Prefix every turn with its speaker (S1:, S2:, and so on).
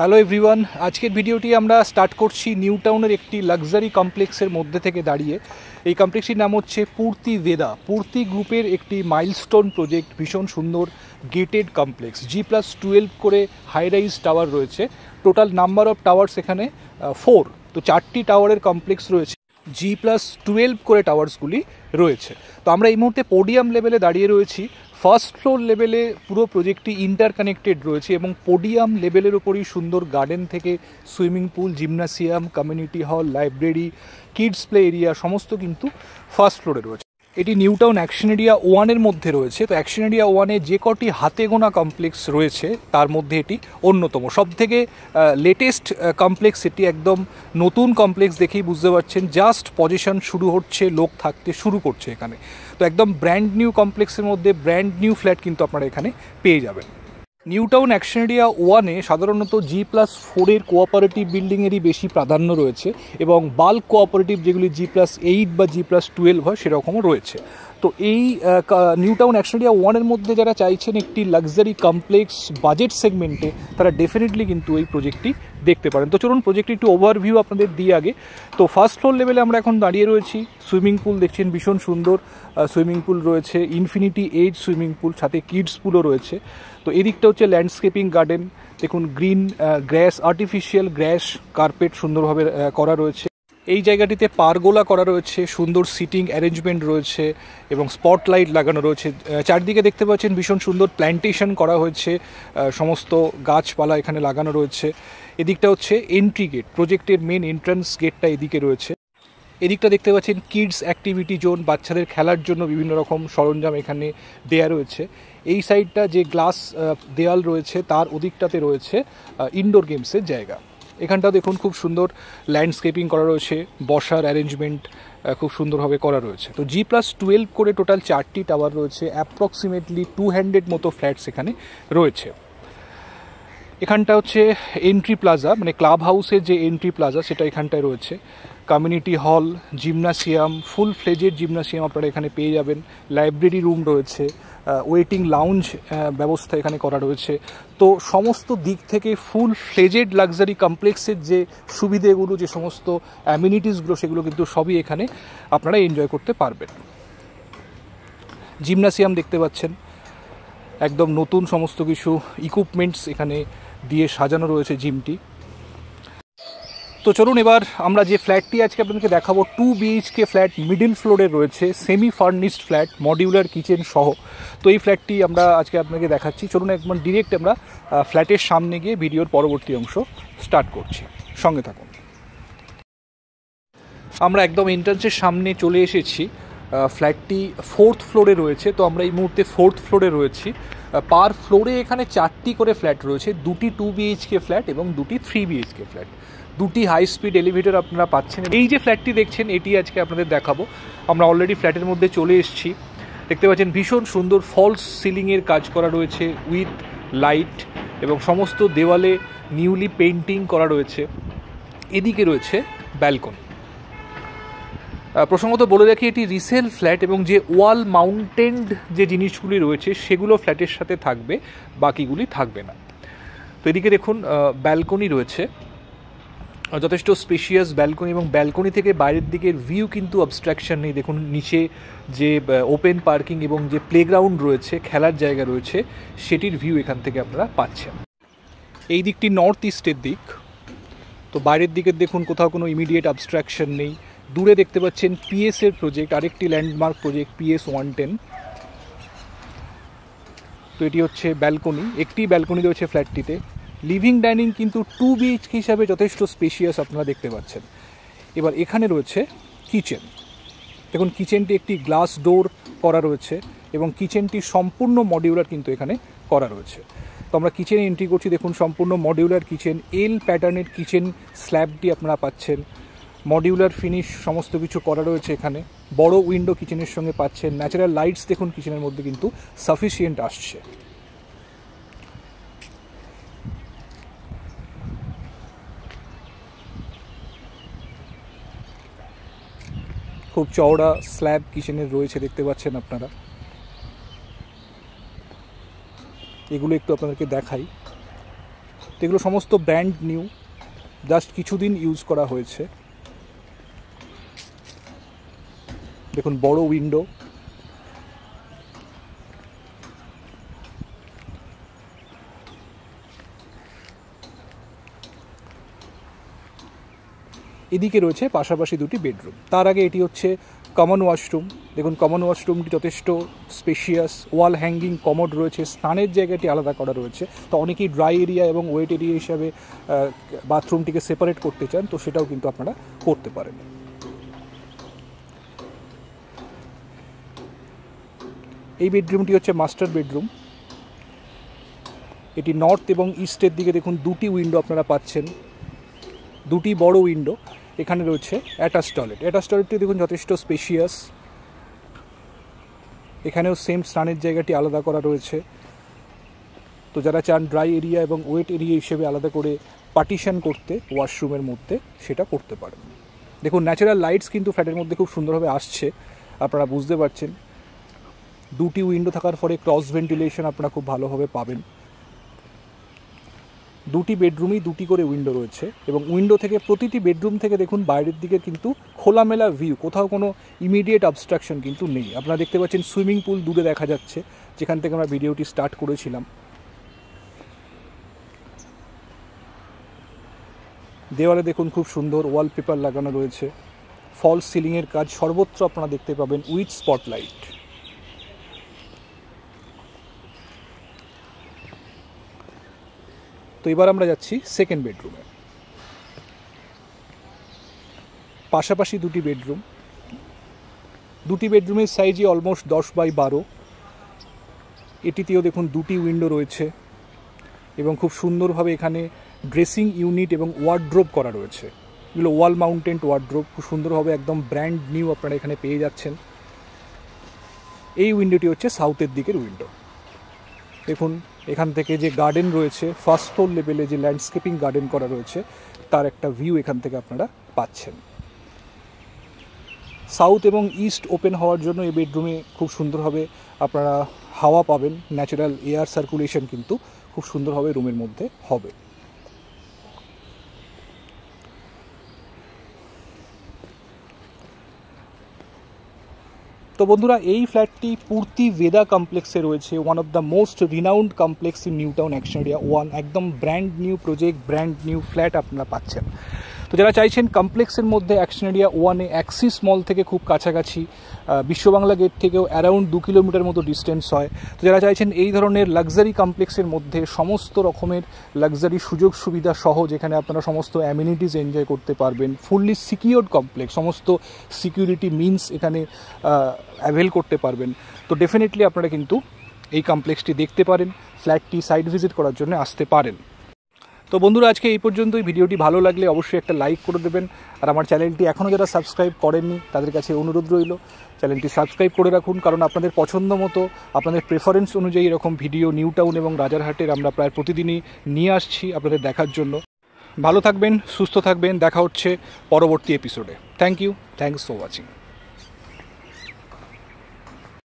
S1: Hello everyone, আজকের ভিডিওটি আমরা স্টার্ট করছি নিউ টাউনের একটি লাক্সারি কমপ্লেক্সের মধ্যে থেকে দাঁড়িয়ে। এই কমপ্লেক্সটির নাম হচ্ছে পূর্তি ভেদা। পূর্তি গ্রুপের একটি মাইলস্টোন প্রজেক্ট, ভীষণ সুন্দর গেটেড কমপ্লেক্স। G+12 করে হাই রাইজ টাওয়ার রয়েছে। টোটাল নাম্বার অফ টাওয়ার্স এখানে 4, তো 4টি টাওয়ারের কমপ্লেক্স রয়েছে। G+12 করে টাওয়ার্সগুলি রয়েছে। তো আমরা এই মুহূর্তে পোডিয়াম লেভেলে দাঁড়িয়ে রয়েছি। ফার্স্ট ফ্লোর লেভেলে পুরো প্রজেক্টটি ইন্টারকানেক্টেড রয়েছে এবং পোডিয়াম লেভেলের ওপরই সুন্দর গার্ডেন থেকে swimming pool, gymnasium, community hall, library, kids play area সমস্ত কিন্তু ফার্স্ট ফ্লোরে রয়েছে। এটি নিউ টাউন অ্যাকশন এরিয়া 1-এর মধ্যে রয়েছে। তো অ্যাকশন এরিয়া 1-এ যে কটি হাতে গোনা কমপ্লেক্স রয়েছে তার মধ্যে এটি অন্যতম। সবথেকে লেটেস্ট কমপ্লেক্স এটি, একদম নতুন কমপ্লেক্স দেখেই বুঝতে পারছেন। জাস্ট পজিশন শুরু হচ্ছে, লোক থাকতে শুরু করছে এখানে। তো একদম ব্র্যান্ড নিউ কমপ্লেক্সের মধ্যে ব্র্যান্ড নিউ ফ্ল্যাট কিন্তু আপনারা এখানে পেয়ে যাবেন। নিউ টাউন অ্যাকশন এরিয়া 1-এ সাধারণত G+4-এর কোঅপারেটিভ বিল্ডিংয়েরই বেশি প্রাধান্য রয়েছে এবং বাল্ক কোঅপারেটিভ যেগুলি G+8 বা G+12 হয় সেরকমও রয়েছে। তো এই নিউ টাউন অ্যাকশন এরিয়া 1-এর মধ্যে যারা চাইছেন একটি লাক্সারি কমপ্লেক্স বাজেট সেগমেন্টে, তারা ডেফিনেটলি কিন্তু এই প্রজেক্টটি দেখতে পারেন। তো চলুন প্রজেক্টটি একটু ওভারভিউ আপনাদের দিই আগে। তো ফার্স্ট ফ্লোর লেভেলে আমরা এখন দাঁড়িয়ে রয়েছি। সুইমিং পুল দেখছেন, ভীষণ সুন্দর সুইমিং পুল রয়েছে, ইনফিনিটি এজ সুইমিং পুল, সাথে কিডস পুলও রয়েছে। তো এদিকটা হচ্ছে ল্যান্ডস্কেপিং গার্ডেন, দেখুন গ্রিন গ্রাস, আর্টিফিশিয়াল গ্রাস কার্পেট সুন্দরভাবে করা রয়েছে। এই জায়গাটিতে পারগোলা করা রয়েছে, সুন্দর সিটিং অ্যারেঞ্জমেন্ট রয়েছে এবং স্পটলাইট লাগানো রয়েছে। চারদিকে দেখতে পাচ্ছেন ভীষণ সুন্দর প্ল্যান্টেশন করা হয়েছে, সমস্ত গাছপালা এখানে লাগানো রয়েছে। এদিকটা হচ্ছে এন্ট্রি গেট, প্রজেক্টের মেন এন্ট্রান্স গেটটা এদিকে রয়েছে। এদিকটা দেখতে পাচ্ছেন কিডস অ্যাক্টিভিটি জোন, বাচ্চাদের খেলার জন্য বিভিন্ন রকম সরঞ্জাম এখানে দেয়া রয়েছে। এই সাইডটা যে গ্লাস দেয়াল রয়েছে তার ওদিকটাতে রয়েছে ইনডোর গেমসের জায়গা। এখানটাও দেখুন খুব সুন্দর ল্যান্ডস্কেপিং করা রয়েছে, বসার অ্যারেঞ্জমেন্ট খুব সুন্দরভাবে করা রয়েছে। তো G+12 করে টোটাল 4টি টাওয়ার রয়েছে, অ্যাপ্রক্সিমেটলি 200 মতো ফ্ল্যাটস এখানে রয়েছে। এখানটা হচ্ছে এন্ট্রি প্লাজা, মানে ক্লাব হাউসের যে এন্ট্রি প্লাজা সেটা এখানটায় রয়েছে। Community hall, gymnasium, full fledged gymnasium আপনারা এখানে পেয়ে যাবেন। লাইব্রেরি রুম রয়েছে, ওয়েটিং লাউঞ্জ ব্যবস্থা এখানে করা রয়েছে। তো সমস্ত দিক থেকে ফুল ফ্লেজেড লাক্সারি কমপ্লেক্সের যে সুবিধেগুলো, যে সমস্ত অ্যামিনিটিসগুলো, সেগুলো কিন্তু সবই এখানে আপনারা এনজয় করতে পারবেন। জিমনাসিয়াম দেখতে পাচ্ছেন, একদম নতুন সমস্ত কিছু ইকুইপমেন্টস এখানে দিয়ে সাজানো রয়েছে জিমটি। তো চলুন এবার আমরা যে ফ্ল্যাটটি আজকে আপনাদেরকে দেখাবো, 2 BHK ফ্ল্যাট, মিডিল ফ্লোরে রয়েছে, semi furnished flat, modular kitchen সহ। তো এই ফ্ল্যাটটি আমরা আজকে আপনাকে দেখাচ্ছি। চলুন একবার ডিরেক্ট আমরা ফ্ল্যাটের সামনে গিয়ে ভিডিওর পরবর্তী অংশ স্টার্ট করছি, সঙ্গে থাকুন। আমরা একদম এন্ট্রান্সের সামনে চলে এসেছি। ফ্ল্যাটটি 4th ফ্লোরে রয়েছে। তো আমরা এই মুহূর্তে 4th ফ্লোরে রয়েছি। পার ফ্লোরে এখানে 4টি করে ফ্ল্যাট রয়েছে, 2টি 2 BHK ফ্ল্যাট এবং 2টি 3 BHK ফ্ল্যাট। 2টি হাই স্পিড এলিভেটর আপনারা পাচ্ছেন। এই যে ফ্ল্যাটটি দেখছেন এটি আজকে আপনাদের দেখাবো। আমরা অলরেডি ফ্ল্যাটের মধ্যে চলে এসেছি। দেখতে পাচ্ছেন ভীষণ সুন্দর ফলস সিলিংয়ের কাজ করা রয়েছে উইথ লাইট এবং সমস্ত দেওয়ালে নিউলি পেন্টিং করা রয়েছে। এদিকে রয়েছে ব্যালকনি। প্রসঙ্গত বলে রাখি, এটি রিসেল ফ্ল্যাট এবং যে ওয়াল মাউন্টেন্ড যে জিনিসগুলি রয়েছে সেগুলো ফ্ল্যাটের সাথে থাকবে, বাকিগুলি থাকবে না। তো এদিকে দেখুন ব্যালকনি রয়েছে, যথেষ্ট স্পেশিয়াস ব্যালকনি, এবং ব্যালকনি থেকে বাইরের দিকের ভিউ কিন্তু অবস্ট্রাকশন নেই। দেখুন নিচে যে ওপেন পার্কিং এবং যে প্লেগ্রাউন্ড রয়েছে, খেলার জায়গা রয়েছে, সেটির ভিউ এখান থেকে আপনারা পাচ্ছেন। এই দিকটি নর্থ ইস্টের দিক। তো বাইরের দিকের দেখুন কোথাও কোনো ইমিডিয়েট অবস্ট্রাকশন নেই। দূরে দেখতে পাচ্ছেন PS-এর প্রজেক্ট, আরেকটি ল্যান্ডমার্ক প্রজেক্ট PS 110। তো এটি হচ্ছে ব্যালকনি, একটি ব্যালকনি রয়েছে ফ্ল্যাটটিতে। লিভিং ডাইনিং কিন্তু 2 BHK হিসাবে যথেষ্ট স্পেশিয়াস আপনারা দেখতে পাচ্ছেন। এবার এখানে রয়েছে কিচেন। দেখুন কিচেনটি একটি গ্লাস ডোর করা রয়েছে এবং কিচেনটি সম্পূর্ণ মডিউলার কিন্তু এখানে করা রয়েছে। তো আমরা কিচেনে এন্ট্রি করছি। দেখুন সম্পূর্ণ মডিউলার কিচেন, এল প্যাটার্নের কিচেন স্ল্যাবটি আপনারা পাচ্ছেন। মডিউলার ফিনিশ সমস্ত কিছু করা রয়েছে এখানে। বড় উইন্ডো কিচেনের সঙ্গে পাচ্ছেন। ন্যাচারাল লাইটস দেখুন কিচেনের মধ্যে কিন্তু সাফিসিয়েন্ট আসছে। খুব চওড়া স্ল্যাব কিচেনের রয়েছে, দেখতে পাচ্ছেন আপনারা। এগুলো একটু আপনাদেরকে দেখাই। তো এগুলো সমস্ত ব্র্যান্ড নিউ, জাস্ট কিছুদিন ইউজ করা হয়েছে। দেখুন বড় উইন্ডো, এদিকে রয়েছে পাশাপাশি দুটি বেডরুম। তার আগে এটি হচ্ছে কমন ওয়াশরুম। দেখুন কমন ওয়াশরুমটি যথেষ্ট স্পেশিয়াস, ওয়াল হ্যাঙ্গিং কমোড রয়েছে, স্নানের জায়গাটি আলাদা করা রয়েছে। তো অনেকেই ড্রাই এরিয়া এবং ওয়েট এরিয়া হিসাবে বাথরুমটিকে সেপারেট করতে চান, তো সেটাও কিন্তু আপনারা করতে পারেন। এই বেডরুমটি হচ্ছে মাস্টার বেডরুম। এটি নর্থ এবং ইস্টের দিকে দেখুন দুটি উইন্ডো আপনারা পাচ্ছেন, দুটি বড় উইন্ডো। এখানে রয়েছে অ্যাটাচ টয়লেট। অ্যাটাচ টয়লেটটি দেখুন যথেষ্ট স্পেশিয়াস। এখানেও সেম স্নানের জায়গাটি আলাদা করা রয়েছে। তো যারা চান ড্রাই এরিয়া এবং ওয়েট এরিয়া হিসেবে আলাদা করে পার্টিশন করতে ওয়াশরুমের মধ্যে, সেটা করতে পারেন। দেখুন ন্যাচারাল লাইটস কিন্তু ফ্ল্যাটের মধ্যে খুব সুন্দরভাবে আসছে, আপনারা বুঝতে পারছেন। দুটি উইন্ডো থাকার ফলে ক্রস ভেন্টিলেশন আপনারা খুব ভালোভাবে পাবেন। দুটি বেডরুমই দুটি করে উইন্ডো রয়েছে এবং উইন্ডো থেকে প্রতিটি বেডরুম থেকে দেখুন বাইরের দিকে কিন্তু খোলামেলা ভিউ, কোথাও কোনো ইমিডিয়েট অবস্ট্রাকশন কিন্তু নেই। আপনারা দেখতে পাচ্ছেন সুইমিং পুল দূরে দেখা যাচ্ছে, যেখান থেকে আমরা ভিডিওটি স্টার্ট করেছিলাম। দেওয়ালে দেখুন খুব সুন্দর ওয়ালপেপার লাগানো রয়েছে, ফলস সিলিংয়ের কাজ সর্বত্র আপনারা দেখতে পাবেন উইথ স্পটলাইট। তো এবার আমরা যাচ্ছি সেকেন্ড বেডরুমে। পাশাপাশি দুটি বেডরুম, দুটি বেডরুমের সাইজই অলমোস্ট 10x12। এটিতেও দেখুন দুটি উইন্ডো রয়েছে এবং খুব সুন্দরভাবে এখানে ড্রেসিং ইউনিট এবং ওয়ার্ড্রোব করা রয়েছে। এগুলো ওয়াল মাউন্টেড ওয়ার্ড্রোব, খুব সুন্দরভাবে একদম ব্র্যান্ড নিউ আপনারা এখানে পেয়ে যাচ্ছেন। এই উইন্ডোটি হচ্ছে সাউথের দিকের উইন্ডো। দেখুন এখান থেকে যে গার্ডেন রয়েছে, ফার্স্ট ফ্লোর লেভেলে যে ল্যান্ডস্কেপিং গার্ডেন করা রয়েছে, তার একটা ভিউ এখান থেকে আপনারা পাচ্ছেন। সাউথ এবং ইস্ট ওপেন হওয়ার জন্য এই বেডরুমে খুব সুন্দরভাবে আপনারা হাওয়া পাবেন, ন্যাচারাল এয়ার সার্কুলেশন কিন্তু খুব সুন্দরভাবে রুমের মধ্যে হবে। তো বন্ধুরা, এই ফ্ল্যাটটি পূর্তি ভেদা কমপ্লেক্সে রয়েছে, one of the most renowned complex in new Town Action area 1। একদম brand new project, brand new flat আপনারা পাচ্ছেন। তো যারা চাইছেন কমপ্লেক্সের মধ্যে অ্যাকশন এরিয়া 1-এ অ্যাক্সিস মল থেকে খুব কাছাকাছি, বিশ্ববাংলা গেট থেকেও অ্যারাউন্ড 2 কিলোমিটার মতো ডিস্টেন্স হয়। তো যারা চাইছেন এই ধরনের লাক্সারি কমপ্লেক্সের মধ্যে সমস্ত রকমের লাক্সারি সুযোগ সুবিধা সহ, যেখানে আপনারা সমস্ত অ্যামিনিটিস এনজয় করতে পারবেন, ফুললি সিকিউরড কমপ্লেক্স, সমস্ত সিকিউরিটি মিনস এখানে অ্যাভেল করতে পারবেন, তো ডেফিনেটলি আপনারা কিন্তু এই কমপ্লেক্সটি দেখতে পারেন, ফ্ল্যাটটি সাইট ভিজিট করার জন্য আসতে পারেন। তো বন্ধুরা, আজকে এই পর্যন্তই। ভিডিওটি ভালো লাগলে অবশ্যই একটা লাইক করে দেবেন, আর আমার চ্যানেলটি এখনও যারা সাবস্ক্রাইব করেননি তাদের কাছে অনুরোধ রইল চ্যানেলটি সাবস্ক্রাইব করে রাখুন, কারণ আপনাদের পছন্দ মতো, আপনাদের প্রেফারেন্স অনুযায়ী এরকম ভিডিও নিউ টাউন এবং রাজারহাটের আমরা প্রায় প্রতিদিনই নিয়ে আসছি আপনাদের দেখার জন্য। ভালো থাকবেন, সুস্থ থাকবেন, দেখা হচ্ছে পরবর্তী এপিসোডে। Thank you, thanks for watching.